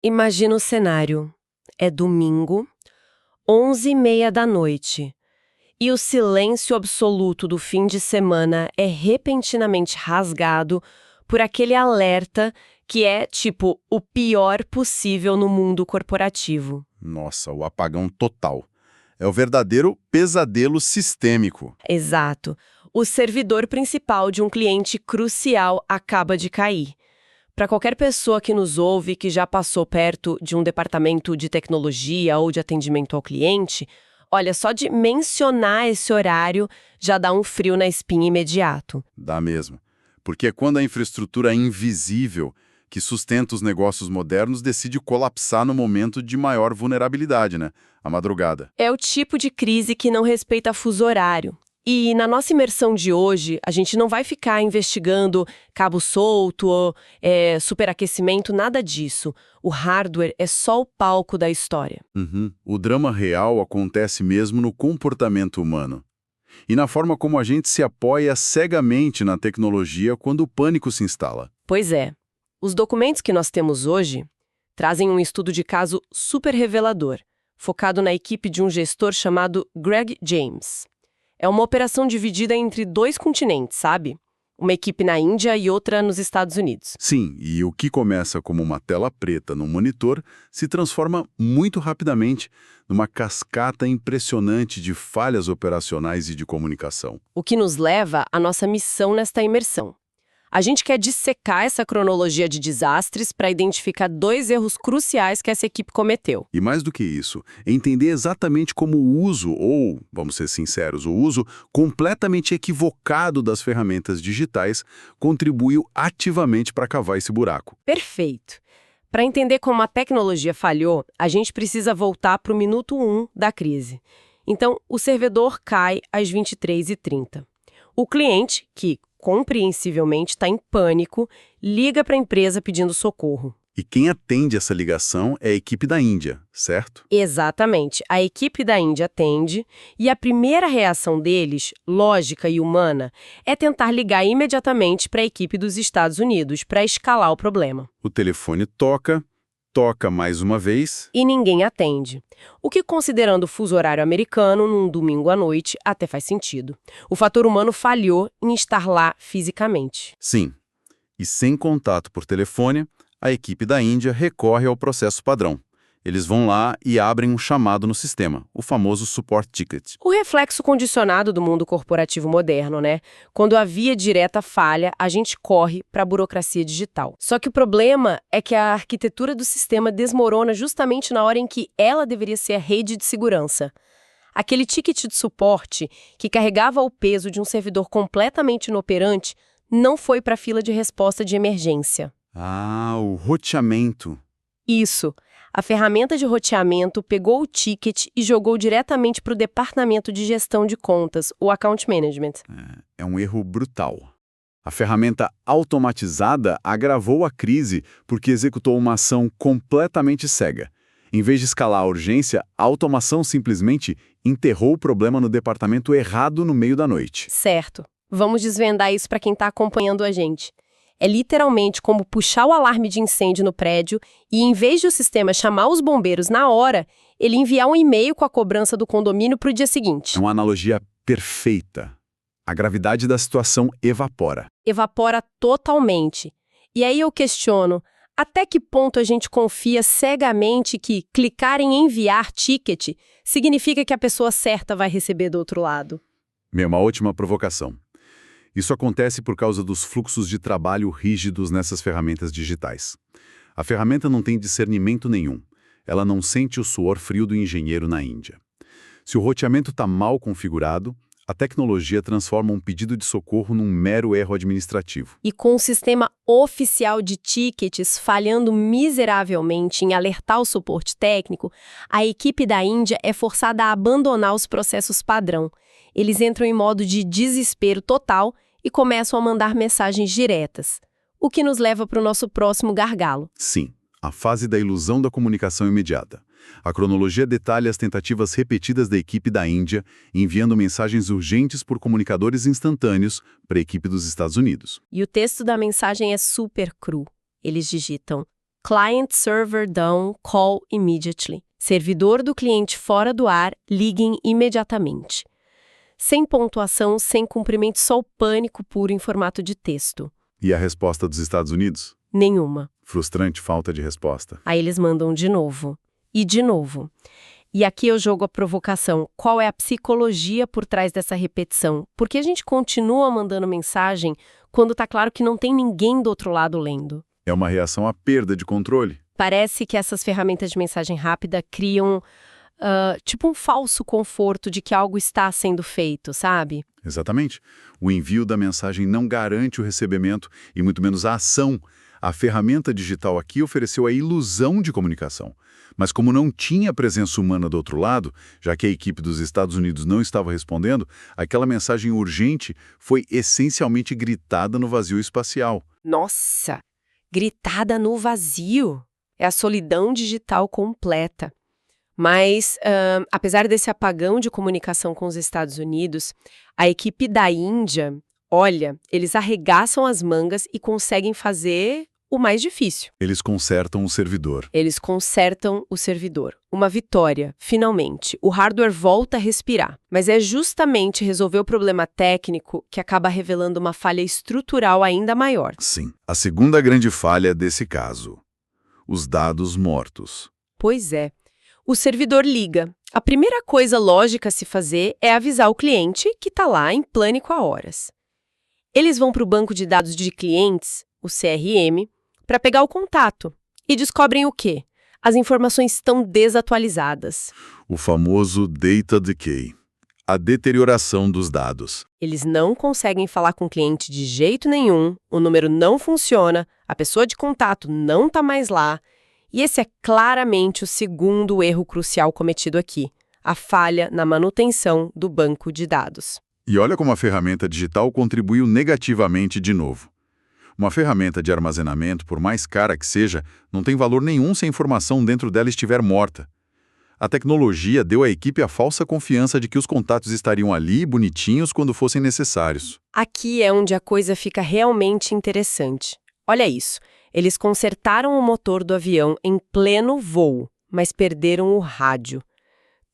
Imagina o cenário. É domingo, 11h30 da noite. E o silêncio absoluto do fim de semana é repentinamente rasgado por aquele alerta que é, tipo, o pior possível no mundo corporativo. Nossa, o apagão total. É o verdadeiro pesadelo sistêmico. Exato. O servidor principal de um cliente crucial acaba de cair. Para qualquer pessoa que nos ouve que já passou perto de um departamento de tecnologia ou de atendimento ao cliente, olha, só de mencionar esse horário já dá um frio na espinha imediato. Dá mesmo. Porque é quando a infraestrutura invisível que sustenta os negócios modernos decide colapsar no momento de maior vulnerabilidade, né? A madrugada. É o tipo de crise que não respeita fuso horário. E na nossa imersão de hoje, a gente não vai ficar investigando cabo solto ou superaquecimento, nada disso. O hardware é só o palco da história. Uhum. O drama real acontece mesmo no comportamento humano. E na forma como a gente se apoia cegamente na tecnologia quando o pânico se instala. Pois é. Os documentos que nós temos hoje trazem um estudo de caso super revelador, focado na equipe de um gestor chamado Greg James. É uma operação dividida entre 2 continentes, sabe? Uma equipe na Índia e outra nos Estados Unidos. Sim, e o que começa como uma tela preta no monitor se transforma muito rapidamente numa cascata impressionante de falhas operacionais e de comunicação. O que nos leva à nossa missão nesta imersão. A gente quer dissecar essa cronologia de desastres para identificar 2 erros cruciais que essa equipe cometeu. E mais do que isso, entender exatamente como o uso, ou, vamos ser sinceros, o uso completamente equivocado das ferramentas digitais contribuiu ativamente para cavar esse buraco. Perfeito. Para entender como a tecnologia falhou, a gente precisa voltar para o minuto 1 da crise. Então, o servidor cai às 23h30. O cliente, que compreensivelmente está em pânico, liga para a empresa pedindo socorro. E quem atende essa ligação é a equipe da Índia, certo? Exatamente. A equipe da Índia atende e a primeira reação deles, lógica e humana, é tentar ligar imediatamente para a equipe dos Estados Unidos para escalar o problema. O telefone toca mais uma vez. E ninguém atende. O que, considerando o fuso horário americano, num domingo à noite, até faz sentido. O fator humano falhou em estar lá fisicamente. Sim. E sem contato por telefone, a equipe da Índia recorre ao processo padrão. Eles vão lá e abrem um chamado no sistema, o famoso support ticket. O reflexo condicionado do mundo corporativo moderno, né? Quando a via direta falha, a gente corre para a burocracia digital. Só que o problema é que a arquitetura do sistema desmorona justamente na hora em que ela deveria ser a rede de segurança. Aquele ticket de suporte que carregava o peso de um servidor completamente inoperante não foi para a fila de resposta de emergência. Ah, o roteamento. Isso. A ferramenta de roteamento pegou o ticket e jogou diretamente para o departamento de gestão de contas, o account management. É um erro brutal. A ferramenta automatizada agravou a crise porque executou uma ação completamente cega. Em vez de escalar a urgência, a automação simplesmente enterrou o problema no departamento errado no meio da noite. Certo. Vamos desvendar isso para quem está acompanhando a gente. É literalmente como puxar o alarme de incêndio no prédio e, em vez de o sistema chamar os bombeiros na hora, ele enviar um e-mail com a cobrança do condomínio para o dia seguinte. É uma analogia perfeita. A gravidade da situação evapora. Evapora totalmente. E aí eu questiono, até que ponto a gente confia cegamente que clicar em enviar ticket significa que a pessoa certa vai receber do outro lado? Uma última provocação. Isso acontece por causa dos fluxos de trabalho rígidos nessas ferramentas digitais. A ferramenta não tem discernimento nenhum. Ela não sente o suor frio do engenheiro na Índia. Se o roteamento está mal configurado, a tecnologia transforma um pedido de socorro num mero erro administrativo. E com o sistema oficial de tickets falhando miseravelmente em alertar o suporte técnico, a equipe da Índia é forçada a abandonar os processos padrão. Eles entram em modo de desespero total e começam a mandar mensagens diretas. O que nos leva para o nosso próximo gargalo. Sim, a fase da ilusão da comunicação imediata. A cronologia detalha as tentativas repetidas da equipe da Índia, enviando mensagens urgentes por comunicadores instantâneos para a equipe dos Estados Unidos. E o texto da mensagem é super cru. Eles digitam: Client server down, call immediately. Servidor do cliente fora do ar, liguem imediatamente. Sem pontuação, sem cumprimento, só o pânico puro em formato de texto. E a resposta dos Estados Unidos? Nenhuma. Frustrante falta de resposta. Aí eles mandam de novo. E de novo. E aqui eu jogo a provocação. Qual é a psicologia por trás dessa repetição? Por que a gente continua mandando mensagem quando tá claro que não tem ninguém do outro lado lendo? É uma reação à perda de controle. Parece que essas ferramentas de mensagem rápida criam, tipo um falso conforto de que algo está sendo feito, sabe? Exatamente. O envio da mensagem não garante o recebimento e muito menos a ação. A ferramenta digital aqui ofereceu a ilusão de comunicação. Mas como não tinha presença humana do outro lado, já que a equipe dos Estados Unidos não estava respondendo, aquela mensagem urgente foi essencialmente gritada no vazio espacial. Nossa! Gritada no vazio. É a solidão digital completa. Mas, apesar desse apagão de comunicação com os Estados Unidos, a equipe da Índia, olha, eles arregaçam as mangas e conseguem fazer o mais difícil. Eles consertam o servidor. Eles consertam o servidor. Uma vitória, finalmente. O hardware volta a respirar. Mas é justamente resolver o problema técnico que acaba revelando uma falha estrutural ainda maior. Sim. A segunda grande falha desse caso: os dados mortos. Pois é. O servidor liga. A primeira coisa lógica a se fazer é avisar o cliente que está lá em pânico há horas. Eles vão para o banco de dados de clientes, o CRM, para pegar o contato. E descobrem o quê? As informações estão desatualizadas. O famoso data decay. A deterioração dos dados. Eles não conseguem falar com o cliente de jeito nenhum, o número não funciona, a pessoa de contato não está mais lá. E esse é claramente o segundo erro crucial cometido aqui, a falha na manutenção do banco de dados. E olha como a ferramenta digital contribuiu negativamente de novo. Uma ferramenta de armazenamento, por mais cara que seja, não tem valor nenhum se a informação dentro dela estiver morta. A tecnologia deu à equipe a falsa confiança de que os contatos estariam ali, bonitinhos, quando fossem necessários. Aqui é onde a coisa fica realmente interessante. Olha isso, eles consertaram o motor do avião em pleno voo, mas perderam o rádio.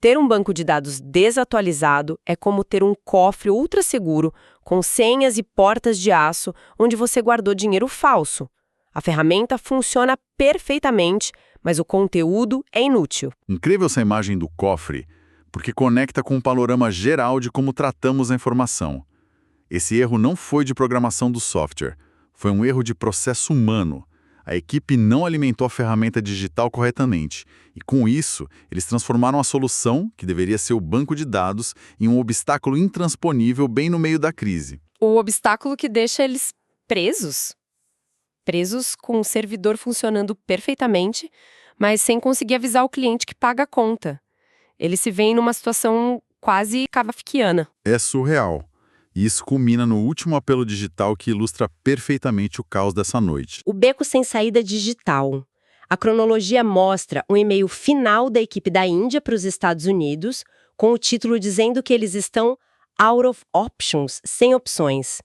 Ter um banco de dados desatualizado é como ter um cofre ultra seguro, com senhas e portas de aço, onde você guardou dinheiro falso. A ferramenta funciona perfeitamente, mas o conteúdo é inútil. Incrível essa imagem do cofre, porque conecta com um panorama geral de como tratamos a informação. Esse erro não foi de programação do software, foi um erro de processo humano. A equipe não alimentou a ferramenta digital corretamente, e com isso, eles transformaram a solução, que deveria ser o banco de dados, em um obstáculo intransponível bem no meio da crise. O obstáculo que deixa eles presos. Presos com o servidor funcionando perfeitamente, mas sem conseguir avisar o cliente que paga a conta. Eles se veem numa situação quase kafkiana. É surreal. E isso culmina no último apelo digital que ilustra perfeitamente o caos dessa noite. O beco sem saída digital. A cronologia mostra um e-mail final da equipe da Índia para os Estados Unidos, com o título dizendo que eles estão out of options, sem opções.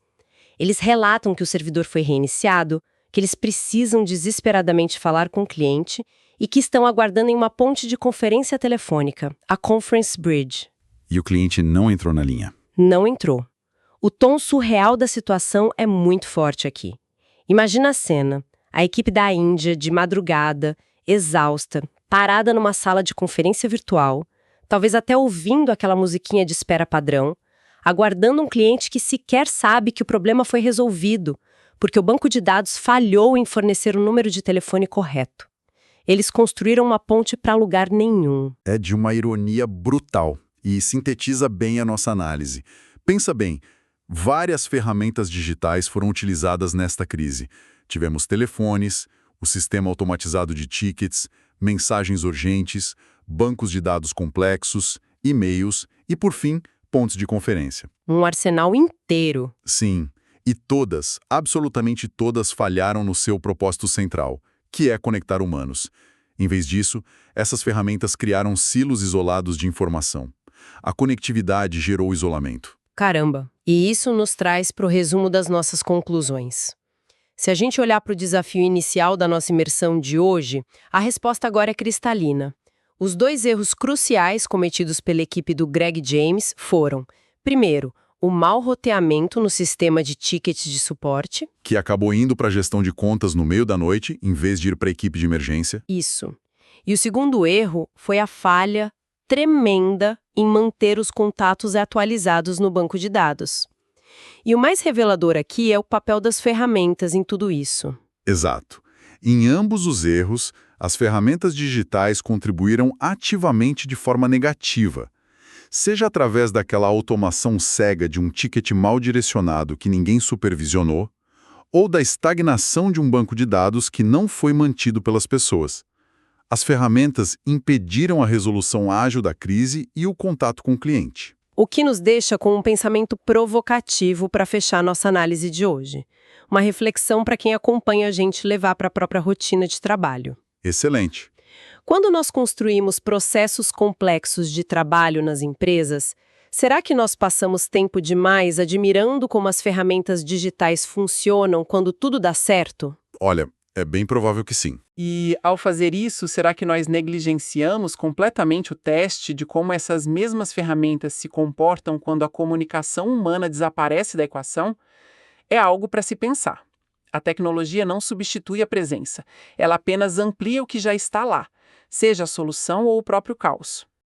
Eles relatam que o servidor foi reiniciado, que eles precisam desesperadamente falar com o cliente e que estão aguardando em uma ponte de conferência telefônica, a Conference Bridge. E o cliente não entrou na linha. Não entrou. O tom surreal da situação é muito forte aqui. Imagina a cena, a equipe da Índia, de madrugada, exausta, parada numa sala de conferência virtual, talvez até ouvindo aquela musiquinha de espera padrão, aguardando um cliente que sequer sabe que o problema foi resolvido, porque o banco de dados falhou em fornecer o número de telefone correto. Eles construíram uma ponte para lugar nenhum. É de uma ironia brutal e sintetiza bem a nossa análise. Pensa bem, várias ferramentas digitais foram utilizadas nesta crise. Tivemos telefones, o sistema automatizado de tickets, mensagens urgentes, bancos de dados complexos, e-mails e, por fim, pontos de conferência. Um arsenal inteiro. Sim, e todas, absolutamente todas, falharam no seu propósito central, que é conectar humanos. Em vez disso, essas ferramentas criaram silos isolados de informação. A conectividade gerou isolamento. Caramba! E isso nos traz para o resumo das nossas conclusões. Se a gente olhar para o desafio inicial da nossa imersão de hoje, a resposta agora é cristalina. Os dois erros cruciais cometidos pela equipe do Greg James foram, primeiro, o mau roteamento no sistema de tickets de suporte. Que acabou indo para a gestão de contas no meio da noite, em vez de ir para a equipe de emergência. Isso. E o segundo erro foi a falha tremenda em manter os contatos atualizados no banco de dados. E o mais revelador aqui é o papel das ferramentas em tudo isso. Exato. Em ambos os erros, as ferramentas digitais contribuíram ativamente de forma negativa. Seja através daquela automação cega de um ticket mal direcionado que ninguém supervisionou, ou da estagnação de um banco de dados que não foi mantido pelas pessoas. As ferramentas impediram a resolução ágil da crise e o contato com o cliente. O que nos deixa com um pensamento provocativo para fechar nossa análise de hoje. Uma reflexão para quem acompanha a gente levar para a própria rotina de trabalho. Excelente. Quando nós construímos processos complexos de trabalho nas empresas, será que nós passamos tempo demais admirando como as ferramentas digitais funcionam quando tudo dá certo? Olha, é bem provável que sim. E, ao fazer isso, será que nós negligenciamos completamente o teste de como essas mesmas ferramentas se comportam quando a comunicação humana desaparece da equação? É algo para se pensar. A tecnologia não substitui a presença, ela apenas amplia o que já está lá, seja a solução ou o próprio caos.